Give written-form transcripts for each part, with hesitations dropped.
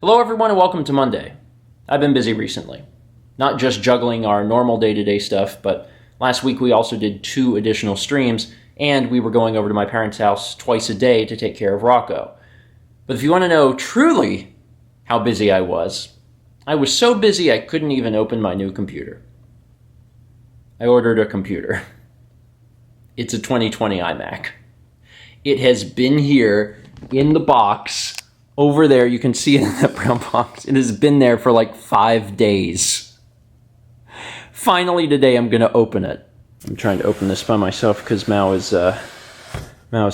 Hello everyone and welcome to Monday. I've been busy recently. Not just juggling our normal day-to-day stuff, but last week we also did 2 additional streams, and we were going over to my parents' house twice a day to take care of Rocco. But if you want to know truly how busy I was so busy I couldn't even open my new computer. I ordered a computer. It's a 2020 iMac. It has been here in the box. Over there, you can see it in that brown box. It has been there for like 5 days. Finally today, I'm gonna open it. I'm trying to open this by myself because Mao is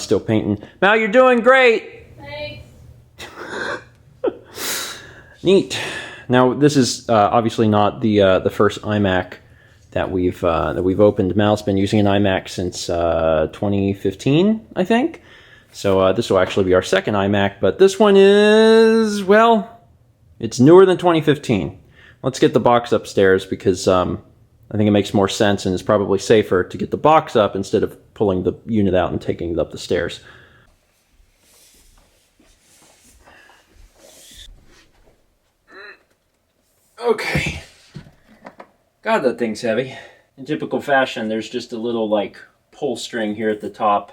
still painting. Mao, you're doing great! Thanks. Neat. Now, this is obviously not the first iMac that we've opened. Mao's been using an iMac since 2015, I think. So this will actually be our second iMac, but this one is, well, it's newer than 2015. Let's get the box upstairs because I think it makes more sense and is probably safer to get the box up instead of pulling the unit out and taking it up the stairs. Okay. God, that thing's heavy. In typical fashion, there's just a little, like, pull string here at the top.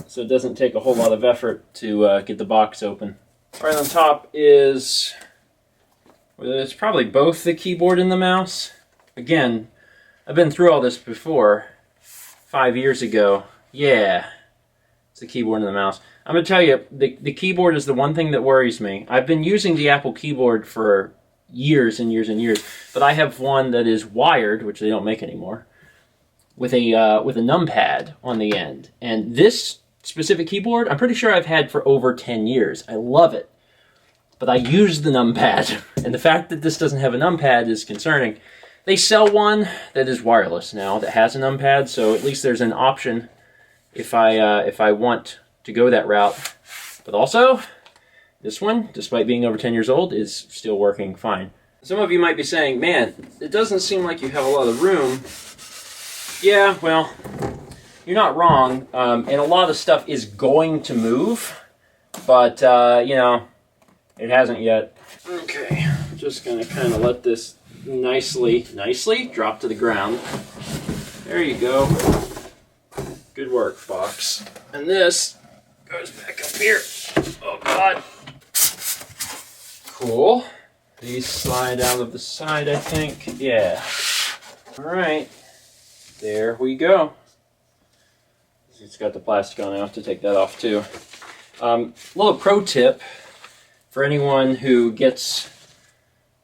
So it doesn't take a whole lot of effort to get the box open. Right on top is, well, it's probably both the keyboard and the mouse. Again, I've been through all this before, 5 years ago. Yeah, it's the keyboard and the mouse. I'm going to tell you, the keyboard is the one thing that worries me. I've been using the Apple keyboard for years and years and years, but I have one that is wired, which they don't make anymore, with a numpad on the end. And this specific keyboard, I'm pretty sure I've had for over 10 years. I love it. But I use the numpad, and the fact that this doesn't have a numpad is concerning. They sell one that is wireless now that has a numpad, so at least there's an option if I want to go that route. But also, this one, despite being over 10 years old, is still working fine. Some of you might be saying, man, it doesn't seem like you have a lot of room. Yeah, well, you're not wrong, and a lot of stuff is going to move, but, you know, it hasn't yet. Okay, I'm just going to kind of let this nicely drop to the ground. There you go. Good work, box. And this goes back up here. Oh, God. Cool. These slide out of the side, I think. Yeah. All right. There we go. It's got the plastic on. I have to take that off too. Little pro tip for anyone who gets,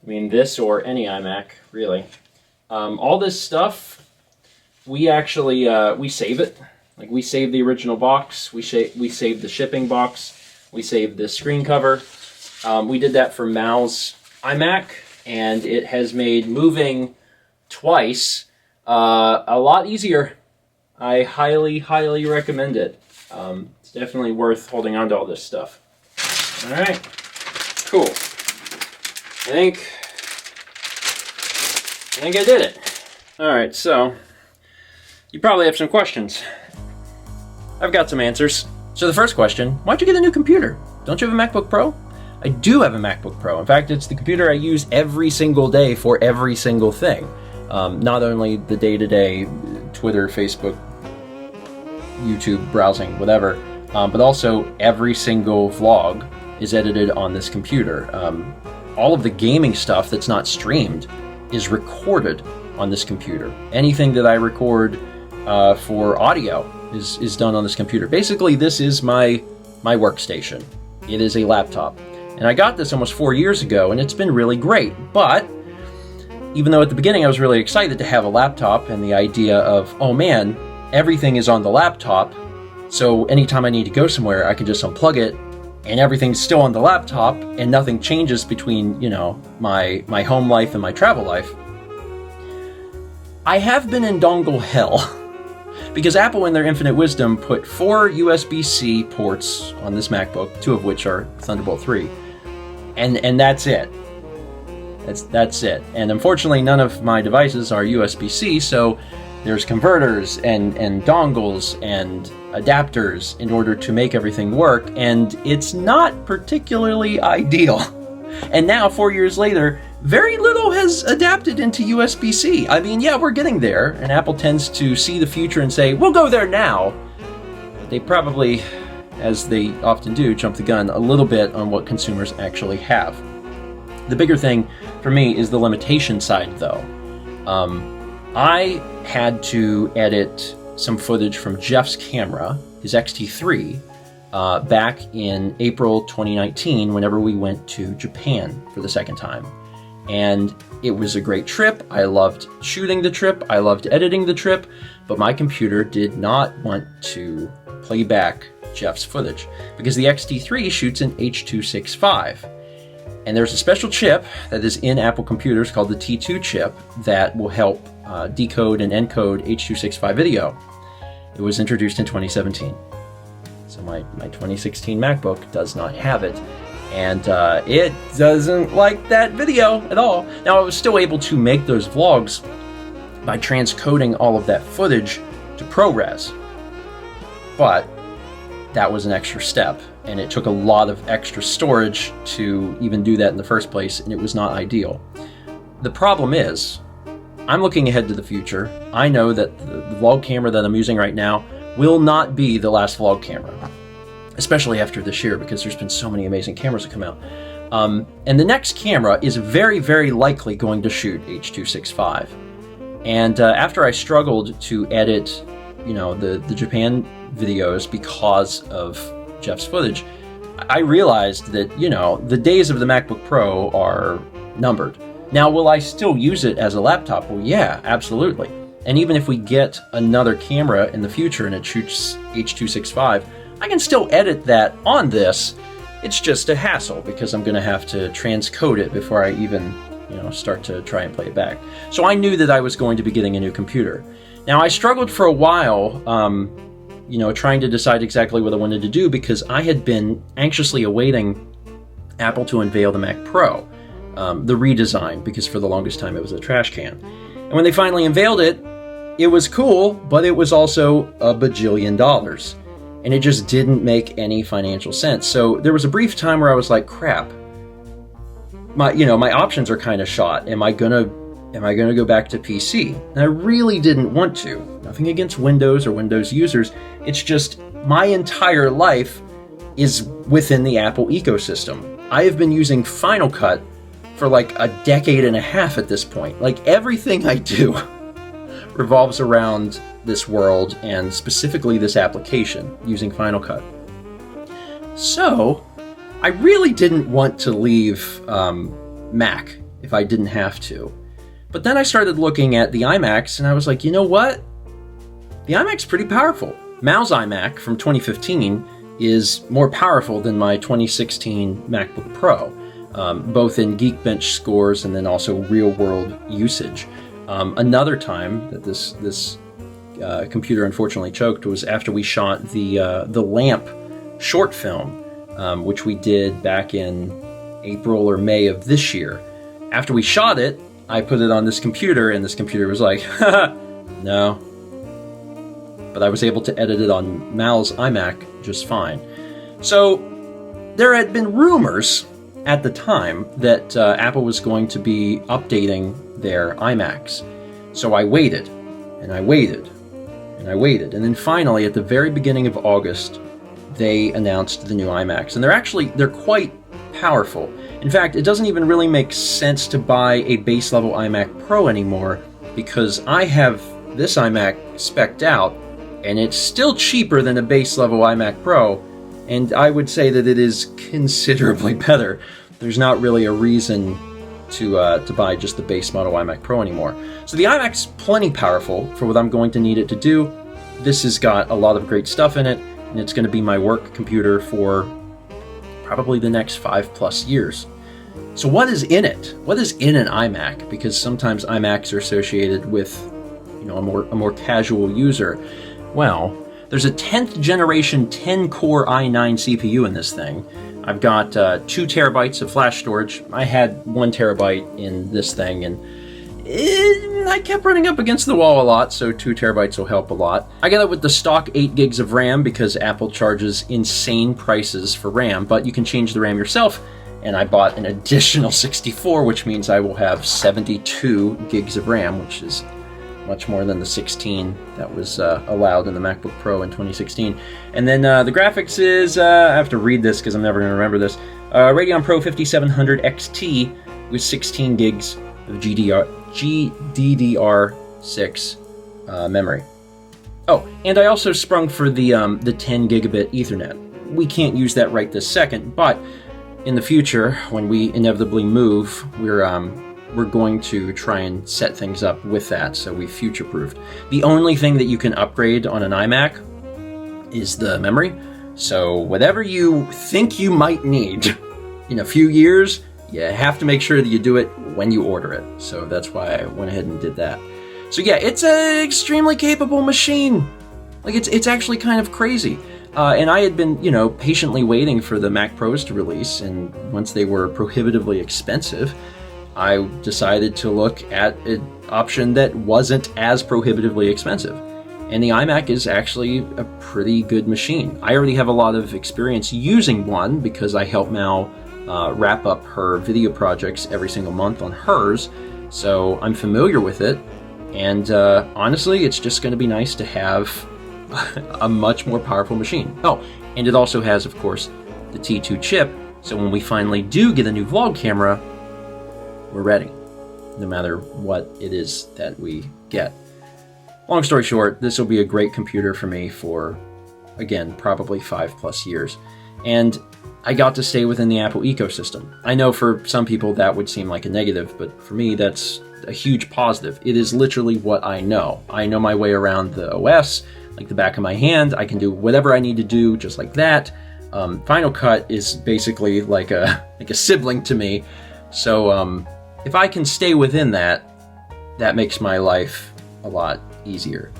this or any iMac, really. All this stuff, we actually, we save it. Like, we save the original box. We save the shipping box. We save the screen cover. We did that for Mao's iMac, and it has made moving twice a lot easier. I highly, highly recommend it. It's definitely worth holding on to all this stuff. All right, cool. I think I did it. All right, so you probably have some questions. I've got some answers. So the first question, why'd you get a new computer? Don't you have a MacBook Pro? I do have a MacBook Pro. In fact, it's the computer I use every single day for every single thing. Not only the day-to-day Twitter, Facebook, YouTube, browsing, whatever, but also every single vlog is edited on this computer. All of the gaming stuff that's not streamed is recorded on this computer. Anything that I record for audio is done on this computer. Basically, this is my workstation. It is a laptop. And I got this almost 4 years ago, and it's been really great. But even though at the beginning I was really excited to have a laptop and the idea of, oh man, everything is on the laptop, so anytime I need to go somewhere, I can just unplug it, and everything's still on the laptop, and nothing changes between, you know, my home life and my travel life. I have been in dongle hell, because Apple in their infinite wisdom put 4 USB-C ports on this MacBook, 2 of which are Thunderbolt 3, and that's it. That's it. And unfortunately, none of my devices are USB-C, so There's converters and dongles and adapters in order to make everything work, and it's not particularly ideal. And now, 4 years later, very little has adapted into USB-C. I mean, yeah, we're getting there, and Apple tends to see the future and say, we'll go there now. But they probably, as they often do, jump the gun a little bit on what consumers actually have. The bigger thing for me is the limitation side, though. I had to edit some footage from Jeff's camera, his X-T3, back in April 2019, whenever we went to Japan for the second time. And it was a great trip. I loved shooting the trip. I loved editing the trip. But my computer did not want to play back Jeff's footage because the X-T3 shoots in H.265. And there's a special chip that is in Apple computers called the T2 chip that will help decode and encode H.265 video. It was introduced in 2017. So my 2016 MacBook does not have it. And it doesn't like that video at all. Now, I was still able to make those vlogs by transcoding all of that footage to ProRes. But that was an extra step, and it took a lot of extra storage to even do that in the first place, and it was not ideal. The problem is, I'm looking ahead to the future. I know that the vlog camera that I'm using right now will not be the last vlog camera, especially after this year, because there's been so many amazing cameras that come out. And the next camera is very, very likely going to shoot H.265. And after I struggled to edit, the Japan videos because of Jeff's footage, I realized that, the days of the MacBook Pro are numbered. Now, will I still use it as a laptop? Well, yeah, absolutely. And even if we get another camera in the future and it shoots H.265, I can still edit that on this. It's just a hassle because I'm going to have to transcode it before I even, start to try and play it back. So I knew that I was going to be getting a new computer. Now, I struggled for a while, trying to decide exactly what I wanted to do because I had been anxiously awaiting Apple to unveil the Mac Pro, the redesign, because for the longest time it was a trash can. And when they finally unveiled it, it was cool, but it was also $1 bajillion. And it just didn't make any financial sense. So there was a brief time where I was like, crap, my options are kind of shot. Am I gonna go back to PC? And I really didn't want to. Nothing against Windows or Windows users. It's just my entire life is within the Apple ecosystem. I have been using Final Cut for like a decade and a half at this point. Like everything I do revolves around this world and specifically this application using Final Cut. So I really didn't want to leave Mac if I didn't have to. But then I started looking at the iMacs and I was like, you know what? The iMac's pretty powerful. Mao's iMac from 2015 is more powerful than my 2016 MacBook Pro, both in Geekbench scores and then also real-world usage. Another time that this computer unfortunately choked was after we shot the Lamp short film, which we did back in April or May of this year. After we shot it, I put it on this computer, and this computer was like, no. But I was able to edit it on Mal's iMac just fine. So there had been rumors at the time that Apple was going to be updating their iMacs. So I waited, and I waited, and I waited. And then finally, at the very beginning of August, they announced the new iMacs. And they're quite powerful. In fact, it doesn't even really make sense to buy a base level iMac Pro anymore because I have this iMac spec'd out and it's still cheaper than a base level iMac Pro, and I would say that it is considerably better. There's not really a reason to buy just the base model iMac Pro anymore. So the iMac's plenty powerful for what I'm going to need it to do. This has got a lot of great stuff in it, and it's going to be my work computer for probably the next 5+ years. So what is in it? What is in an iMac? Because sometimes iMacs are associated with, a more casual user. Well, there's a 10th generation 10-core i9 CPU in this thing. I've got 2 terabytes of flash storage. I had 1 terabyte in this thing, and I kept running up against the wall a lot, so 2 terabytes will help a lot. I got it with the stock 8 gigs of RAM because Apple charges insane prices for RAM, but you can change the RAM yourself, and I bought an additional 64, which means I will have 72 gigs of RAM, which is much more than the 16 that was allowed in the MacBook Pro in 2016. And then the graphics is, I have to read this because I'm never going to remember this, Radeon Pro 5700 XT with 16 gigs of GDDR6 memory. Oh, and I also sprung for the 10 gigabit Ethernet. We can't use that right this second, but in the future, when we inevitably move, we're going to try and set things up with that, so we future-proofed. The only thing that you can upgrade on an iMac is the memory, so whatever you think you might need in a few years, you have to make sure that you do it when you order it. So that's why I went ahead and did that. So yeah, it's an extremely capable machine. Like, it's actually kind of crazy. And I had been, patiently waiting for the Mac Pros to release, and once they were prohibitively expensive, I decided to look at an option that wasn't as prohibitively expensive. And the iMac is actually a pretty good machine. I already have a lot of experience using one because I help Mal wrap up her video projects every single month on hers, so I'm familiar with it. And honestly, it's just going to be nice to have a much more powerful machine. Oh, and it also has, of course, the T2 chip, so when we finally do get a new vlog camera, we're ready, no matter what it is that we get. Long story short, this will be a great computer for me for, again, probably 5+ years. And I got to stay within the Apple ecosystem. I know for some people that would seem like a negative, but for me that's a huge positive. It is literally what I know. I know my way around the OS like the back of my hand. I can do whatever I need to do just like that. Final Cut is basically like a sibling to me. So if I can stay within that, that makes my life a lot easier.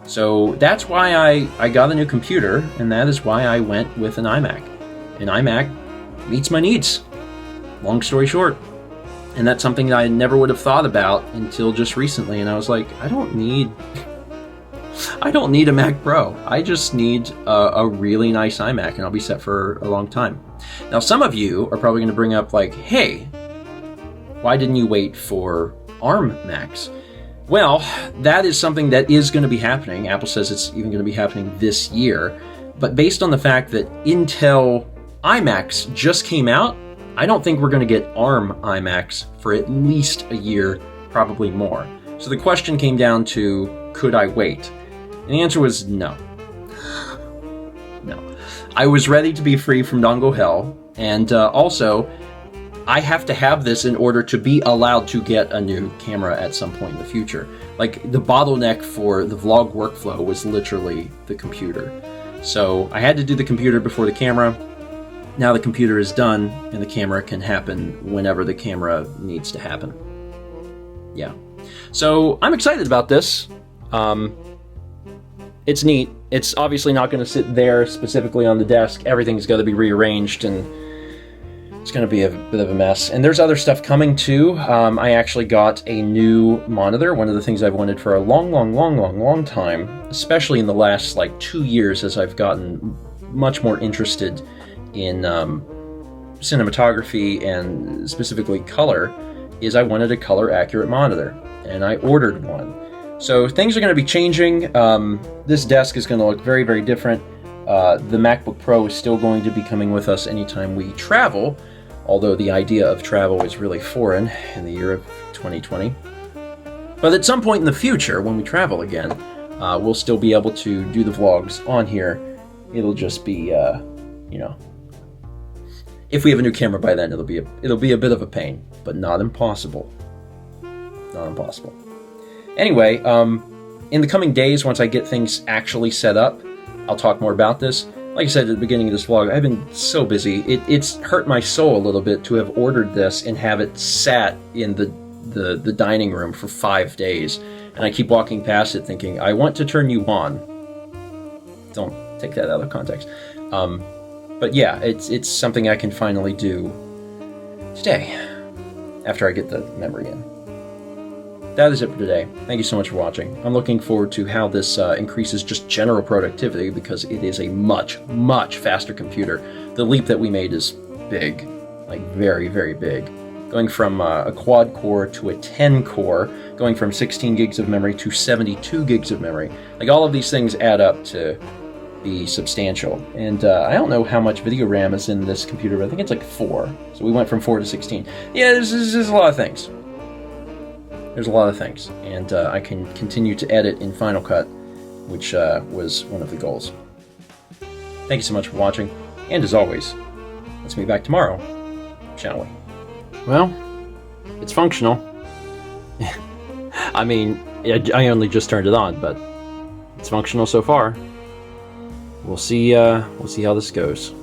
So that's why I got a new computer, and that is why I went with an iMac. An iMac meets my needs, long story short. And that's something that I never would have thought about until just recently, and I was like, I don't need a Mac Pro. I just need a really nice iMac, and I'll be set for a long time. Now, some of you are probably going to bring up like, hey, why didn't you wait for ARM Macs? Well, that is something that is going to be happening. Apple says it's even going to be happening this year. But based on the fact that Intel iMacs just came out, I don't think we're going to get ARM iMacs for at least a year, probably more. So the question came down to, could I wait? And the answer was no. No. I was ready to be free from dongle hell, and also, I have to have this in order to be allowed to get a new camera at some point in the future. Like, the bottleneck for the vlog workflow was literally the computer. So I had to do the computer before the camera. Now the computer is done, and the camera can happen whenever the camera needs to happen. Yeah. So I'm excited about this. It's neat. It's obviously not going to sit there specifically on the desk. Everything's got to be rearranged, and it's going to be a bit of a mess. And there's other stuff coming too. I actually got a new monitor, one of the things I've wanted for a long time, especially in the last 2 years as I've gotten much more interested in cinematography and specifically color, is I wanted a color accurate monitor, and I ordered one. So things are going to be changing. This desk is going to look very, very different. The MacBook Pro is still going to be coming with us anytime we travel, although the idea of travel is really foreign in the year of 2020. But at some point in the future, when we travel again, we'll still be able to do the vlogs on here. It'll just be, if we have a new camera by then, it'll be a bit of a pain, but not impossible. Not impossible. Anyway, in the coming days, once I get things actually set up, I'll talk more about this. Like I said at the beginning of this vlog, I've been so busy. It's hurt my soul a little bit to have ordered this and have it sat in the dining room for 5 days. And I keep walking past it thinking, I want to turn you on. Don't take that out of context. But yeah, it's something I can finally do today, after I get the memory in. that is it for today. Thank you so much for watching. I'm looking forward to how this increases just general productivity, because it is a much, much faster computer. The leap that we made is big, like very, very big. Going from a quad core to a 10 core, going from 16 gigs of memory to 72 gigs of memory. Like, all of these things add up to be substantial. And I don't know how much video RAM is in this computer, but I think it's like 4. So we went from 4 to 16. Yeah, there's a lot of things. There's a lot of things. And I can continue to edit in Final Cut, which was one of the goals. Thank you so much for watching. And as always, let's meet back tomorrow, shall we? Well, it's functional. I mean, I only just turned it on, but it's functional so far. We'll see how this goes.